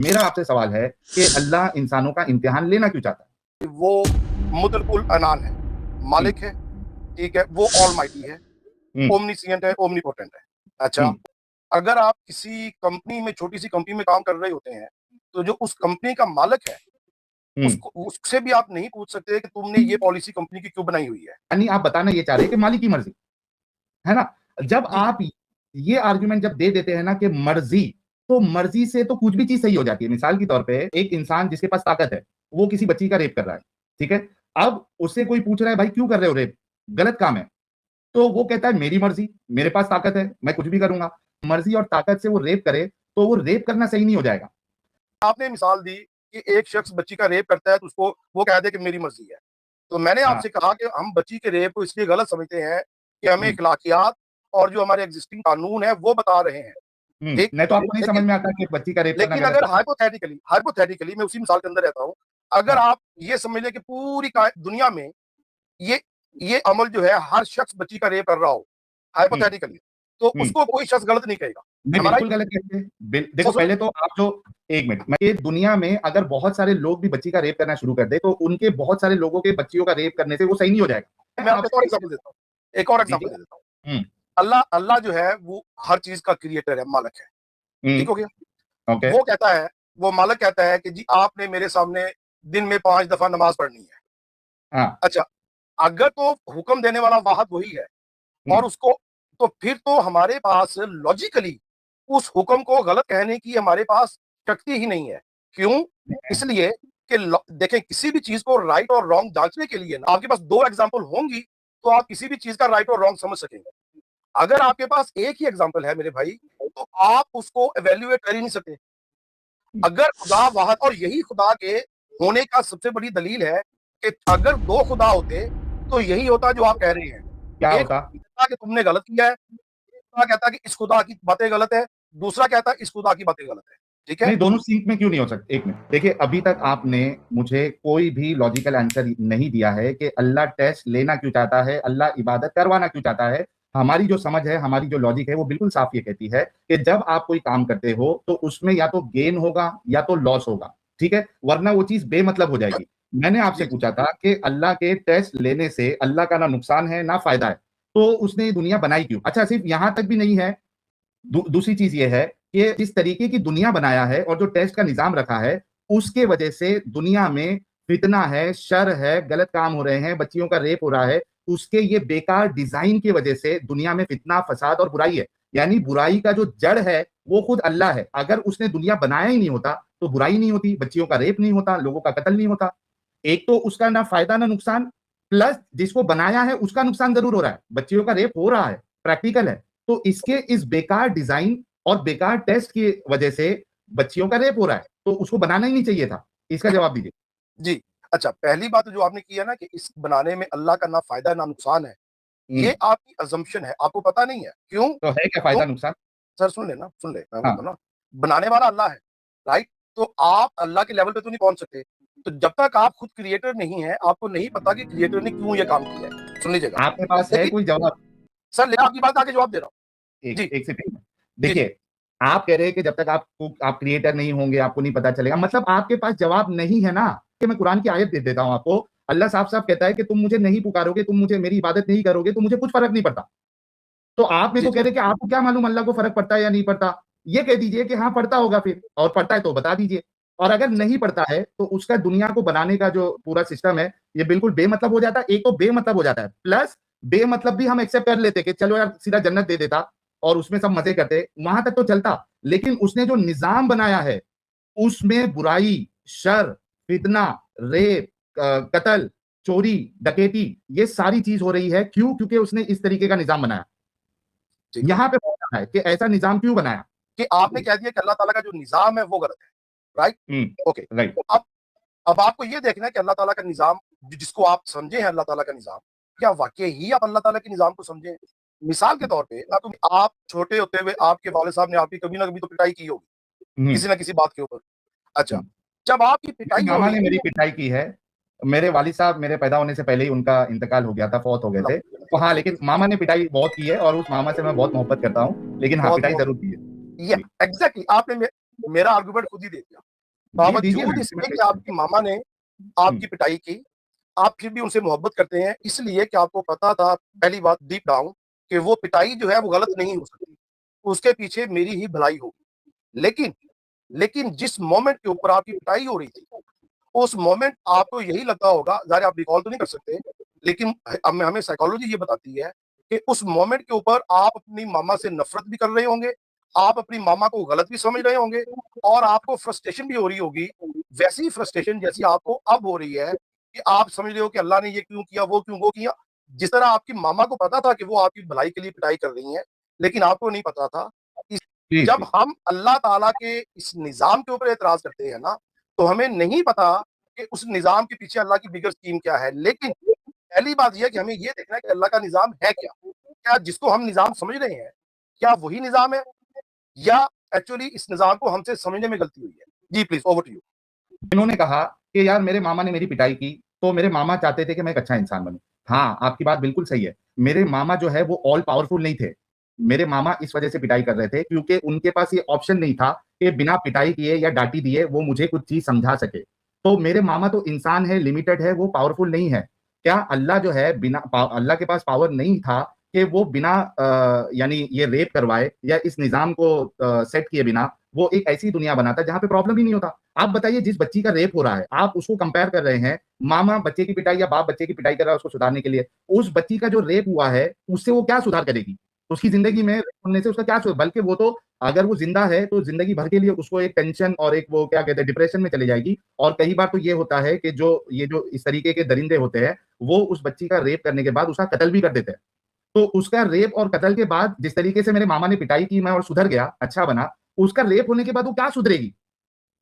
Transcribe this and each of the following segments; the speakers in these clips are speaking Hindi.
मेरा आपसे सवाल है कि अल्लाह इंसानों का इम्तिहान लेना क्यों चाहता है? वो मुतलकुल अनान है, मालिक है, ठीक है, वो ऑलमाइटी है, हम्म, ओमनीसिएंट है, ओमनीपोटेंट है। अच्छा, हम्म, अगर आप किसी कंपनी में, छोटी सी कंपनी में काम कर रहे होते हैं, तो जो उस कंपनी का मालिक है, हम्म। उसको उससे भी आप नहीं पूछ सकते कि तुमने ये पॉलिसी कंपनी की क्यों बनाई हुई है। यानी आप बताना ये चाह रहे हैं कि मालिक की मर्जी है ना? जब जी, आप ये आर्गुमेंट जब दे देते हैं ना कि मर्जी, तो मर्जी से तो कुछ भी चीज सही हो जाती है। मिसाल के तौर पे एक इंसान जिसके पास ताकत है, वो किसी बच्ची का रेप कर रहा है, ठीक है। अब उससे कोई पूछ रहा है भाई क्यों कर रहे हो रेप, गलत काम है, तो वो कहता है मेरी मर्जी, मेरे पास ताकत है, मैं कुछ भी करूंगा। मर्जी और ताकत से वो रेप करे, तो वो रेप करना सही नहीं हो जाएगा। आपने मिसाल दी कि एक शख्स बच्ची का रेप करता है तो उसको वो कह दे कि मेरी मर्जी है। तो मैंने हाँ। आपसे कहा कि हम बच्ची के रेप को इसलिए गलत समझते हैं कि हमें हम्म, इखलाकियात और जो हमारे एग्जिस्टिंग कानून है वो बता रहे हैं। ठीक, नहीं तो आपको नहीं समझ लेकिन में आता कि बच्ची का रेप करना लेकिन गलत अगर है? हाइपोथेटिकली हाइपोथेटिकली मैं उसी मिसाल के अंदर रहता हूं, अगर हाँ। आप ये समझ लें कि पूरी दुनिया में ये ये अमल जो है हर शख्स बच्ची का रेप कर रहा हो, हम्म, हाइपोथेटिकली, तो हम्म। उसको कोई शख्स गलत नहीं कहेगा। नहीं, हमारा बिल्कुल गलत कहते हैं। देखो सुन, पहले तो आप जो, एक मिनट, मैं ये दुनिया में अगर बहुत सारे लोग भी बच्ची का रेप करना शुरू कर दे, तो उनके बहुत सारे लोगों के बच्चियों का रेप करने से वो सही नहीं हो जाएगा। मैं मैं आपको एक और आपसे एग्जांपल देता हूँ, एक और एग्जांपल दीजिए। दे देता हूँ। हम्म, अल्लाह अल्लाह जो है वो हर चीज का क्रिएटर है, मालिक है। ठीक हो गया। ओके। वो कहता है, वो मालिक कहता है कि जी आपने मेरे सामने दिन में 5 दफा नमाज पढ़नी है। हाँ। अच्छा, अगर तो हुक्म देने वाला वाहद वही है और हम्म, उसको, तो फिर तो हमारे पास लॉजिकली उस हुक्म को गलत कहने की हमारे पास शक्ति ही नहीं है। क्यों? इसलिए कि देखें, किसी भी चीज को राइट और रॉन्ग जांचने के लिए ना आपके पास दो एग्जांपल होंगी, तो आप किसी भी चीज का राइट और रॉन्ग समझ सकेंगे। अगर आपके पास एक ही एग्जांपल है मेरे भाई, तो आप उसको एवेल्युएट कर ही नहीं सकते। अगर खुदा वाहद, और यही खुदा के होने का सबसे बड़ी दलील है कि अगर दो खुदा होते तो यही होता जो आप कह रहे हैं। क्या एक होता? कहता कि तुमने गलत किया है, दूसरा कहता कि इस खुदा की बातें गलत है, दूसरा कहता इस खुदा की बातें गलत है। ठीक है। नहीं, दोनों सिंक में क्यों नहीं हो सकते? एक मिनट देखिए, अभी तक आपने मुझे कोई भी लॉजिकल आंसर नहीं दिया है कि अल्लाह टेस्ट लेना क्यों चाहता है, अल्लाह इबादत करवाना क्यों चाहता है। हमारी जो समझ है, हमारी जो लॉजिक है, वो बिल्कुल साफ ये कहती है कि जब आप कोई काम करते हो तो उसमें या तो गेन होगा या तो लॉस होगा, ठीक है, वरना वो चीज बेमतलब हो जाएगी। मैंने आपसे जी, पूछा था कि अल्लाह के टेस्ट लेने से अल्लाह का ना नुकसान है ना फायदा है, तो उसने ये दुनिया बनाई क्यों? अच्छा, सिर्फ यहां तक भी नहीं है। दूसरी चीज ये है कि जिस तरीके की दुनिया बनाया है और जो टेस्ट का निजाम रखा है, उसके वजह से दुनिया में फितना है, शर है, गलत काम हो रहे हैं, बच्चियों का रेप हो रहा है। उसके ये बेकार डिजाइन की वजह से दुनिया में फितना, फसाद और बुराई है। यानी बुराई का जो जड़ है वो खुद अल्लाह है। अगर उसने दुनिया बनाया ही नहीं होता तो बुराई नहीं होती, बच्चियों का रेप नहीं होता, लोगों का कत्ल नहीं होता। एक तो उसका ना फायदा ना नुकसान, प्लस जिसको बनाया है उसका नुकसान जरूर हो रहा है, बच्चियों का रेप हो रहा है, प्रैक्टिकल है। तो इसके इस बेकार डिजाइन और बेकार टेस्ट की वजह से बच्चियों का रेप हो रहा है, तो उसको बनाना ही नहीं चाहिए था। इसका जवाब दीजिए। जी। अच्छा, पहली बात जो आपने की है ना कि इस बनाने में अल्लाह का ना फायदा ना नुकसान है, ये आपकी अजम्पशन है, आपको पता नहीं है। क्यों? तो है क्या तो फायदा नुकसान? सर सुन लेना, सुन ले, मैं बोलता हाँ। हूँ ना, बनाने वाला अल्लाह है, राइट? तो आप अल्लाह के लेवल पे तो नहीं पहुंच सकते। तो जब तक आप खुद क्रिएटर नहीं है, आपको नहीं पता कि क्रिएटर ने क्यों ये काम किया है। सुन लीजिएगा। आपके पास है लेकिन कोई जवाब? सर, लेकिन आपकी बात आगे जवाब दे रहा हूँ। एक जी, एक सेकंड में। जी, जी। देखिए, आप कह रहे हैं कि जब तक आप क्रिएटर नहीं होंगे आपको नहीं पता चलेगा, मतलब आपके पास जवाब नहीं है ना। कि मैं कुरान की आयत दे देता हूं आपको। अल्लाह साफ साफ कहता है कि तुम मुझे नहीं पुकारोगे, तुम मुझे मेरी इबादत नहीं करोगे, तो मुझे कुछ फर्क नहीं पड़ता। तो आप मेरे जी, को कह जी। रहे हैं कि आपको क्या मालूम अल्लाह को फर्क पड़ता है या नहीं पड़ता। ये कह दीजिए कि हाँ पड़ता होगा फिर, और पड़ता है तो बता दीजिए। और अगर नहीं पड़ता है तो उसका दुनिया को बनाने का जो पूरा सिस्टम है, ये बिल्कुल बेमतलब हो जाता है। एक तो बेमतलब हो जाता है, प्लस बेमतलब भी हम एक्सेप्ट कर लेते कि चलो यार सीधा जन्नत दे देता और उसमें सब मजे करते, वहां तक तो चलता। लेकिन उसने जो निजाम बनाया है उसमें बुराई, शर, फितना, रेप, कत्ल, चोरी, डकैती, ये सारी चीज हो रही है। क्यों? क्योंकि उसने इस तरीके का निजाम बनाया। ठीक हो यहां गया पे पहुंचना है कि ऐसा निजाम क्यों बनाया। कि आपने कह दिया कि अल्लाह ताला का जो निज़ाम है वो गलत है, राइट? ओके। राइट। तो अब आपको ये देखना है कि अल्लाह ताला का निज़ाम जिसको आप समझे हैं अल्लाह ताला का निज़ाम, क्या वाक़ई ही आप अल्लाह ताला के निज़ाम को समझे हैं? मिसाल के तौर पे आप छोटे होते हुए आपके वालिद साहब ने आपकी कभी ना कभी तो पिटाई की होगी, हम्म, किसी ना किसी बात के ऊपर। अच्छा, हम्म। जब आपकी मेरे पिटाई हो मामा रही ने थी मेरी वो, पिटाई की है। मेरे वालिद साहब मेरे पैदा होने से पहले ही उनका इंतकाल हो गया था, फौत हो गए थे। तो हाँ, लेकिन मामा ने पिटाई बहुत की है और उस मामा से मैं बहुत मोहब्बत करता हूँ, लेकिन हाँ बहुत पिटाई बहुत जरूर की है। या जी। एग्ज़ैक्टली आपने मेरा आर्गुमेंट खुद ही दे दिया। बावजूद इसके कि आपकी मामा ने आपकी पिटाई की, आप फिर भी उनसे मोहब्बत करते हैं, इसलिए कि आपको पता था पहली बात डीप डाउन कि वो पिटाई जो है वो गलत नहीं हो सकती, उसके पीछे मेरी ही भलाई होगी। लेकिन लेकिन जिस मोमेंट के ऊपर आपकी पिटाई हो रही थी, उस मोमेंट आपको यही लगता होगा, ज़ाहिर आप रिकॉल तो नहीं कर सकते, लेकिन हमें साइकोलॉजी ये बताती है कि उस मोमेंट के ऊपर आप अपनी मामा से नफ़रत भी कर रहे होंगे, आप अपनी मामा को गलत भी समझ रहे होंगे और आपको फ्रस्ट्रेशन भी हो रही होगी, वैसी फ्रस्ट्रेशन जैसी आपको अब हो रही है कि आप समझ रहे हो कि अल्लाह ने ये क्यों किया, वो किया। जिस तरह आपकी मामा को पता था कि वो आपकी भलाई के लिए पिटाई कर रही हैं, लेकिन आपको नहीं पता था। इस जी, जब जी। हम अल्लाह ताला के इस निज़ाम के ऊपर एतराज़ करते हैं ना, तो हमें नहीं पता कि उस निज़ाम के पीछे अल्लाह की बिगर स्कीम क्या है। लेकिन पहली बात ये है कि हमें ये देखना है कि अल्लाह का निज़ाम है क्या? क्या जिसको हम निज़ाम समझ रहे हैं, क्या वही निज़ाम है या एक्चुअली इस निज़ाम को हमसे समझने में गलती हुई है? जी प्लीज़ ओवर टू यू। इन्होंने कहा कि यार मेरे मामा ने मेरी पिटाई की, तो मेरे मामा चाहते थे कि मैं एक अच्छा इंसान बनूँ। हाँ, आपकी बात बिल्कुल सही है। मेरे मामा जो है वो ऑल पावरफुल नहीं थे। मेरे मामा इस वजह से पिटाई कर रहे थे क्योंकि उनके पास ये ऑप्शन नहीं था कि बिना पिटाई किए या डाँटी दिए वो मुझे कुछ चीज़ समझा सके। तो मेरे मामा तो इंसान है, लिमिटेड है, वो पावरफुल नहीं है। क्या अल्लाह जो है अल्लाह के पास पावर नहीं था कि वो बिना यानी ये रेप करवाए या इस निज़ाम को सेट किए बिना वो एक ऐसी दुनिया बनाता जहाँ पे प्रॉब्लम ही नहीं होता। आप बताइए जिस बच्ची का रेप हो रहा है, आप उसको कंपेयर कर रहे हैं, मामा बच्चे की पिटाई या बाप बच्चे की पिटाई कर रहा है उसको सुधारने के लिए। उस बच्ची का जो रेप हुआ है, उससे वो क्या सुधार करेगी? उसकी ज़िंदगी में रेप होने से उसका क्या सु बल्कि वो तो अगर वो ज़िंदा है, तो ज़िंदगी भर के लिए उसको एक टेंशन और एक वो क्या कहते हैं डिप्रेशन में चली जाएगी और कई बार तो ये होता है कि जो इस तरीके के दरिंदे होते हैं, वो उस बच्ची का रेप करने के बाद उसका कत्ल भी कर देते हैं। तो उसका रेप और कत्ल के बाद जिस तरीके से मेरे मामा ने पिटाई की मैं और सुधर गया, अच्छा बना, उसका रेप होने के बाद वो क्या सुधरेगी?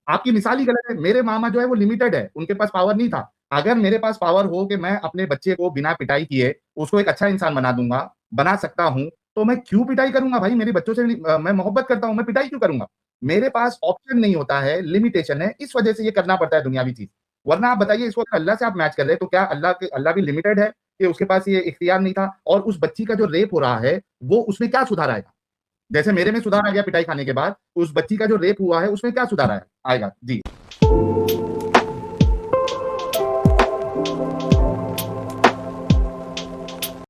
आपकी मिसाल ही गलत है। मेरे मामा जो है वो लिमिटेड है, उनके पास पावर नहीं था। अगर मेरे पास पावर हो कि मैं अपने बच्चे को बिना पिटाई किए उसको एक अच्छा इंसान बना दूँगा, बना सकता हूँ, तो मैं क्यों पिटाई करूँगा भाई? मेरे बच्चों से मैं मोहब्बत करता हूँ, मैं पिटाई क्यों करूँगा? मेरे पास ऑप्शन नहीं होता है, लिमिटेशन है, इस वजह से ये करना पड़ता है दुनियावी चीज़। वरना आप बताइए इसको अगर अल्लाह से आप मैच कर रहे हैं, तो क्या अल्लाह भी लिमिटेड है कि उसके पास ये इख्तियार नहीं था? और उस बच्ची का जो रेप हो रहा है, वो उसमें क्या सुधार आएगा? जैसे मेरे में सुधार आ गया पिटाई खाने के बाद, उस बच्ची का जो रेप हुआ है, उसमें क्या सुधार आएगा? जी।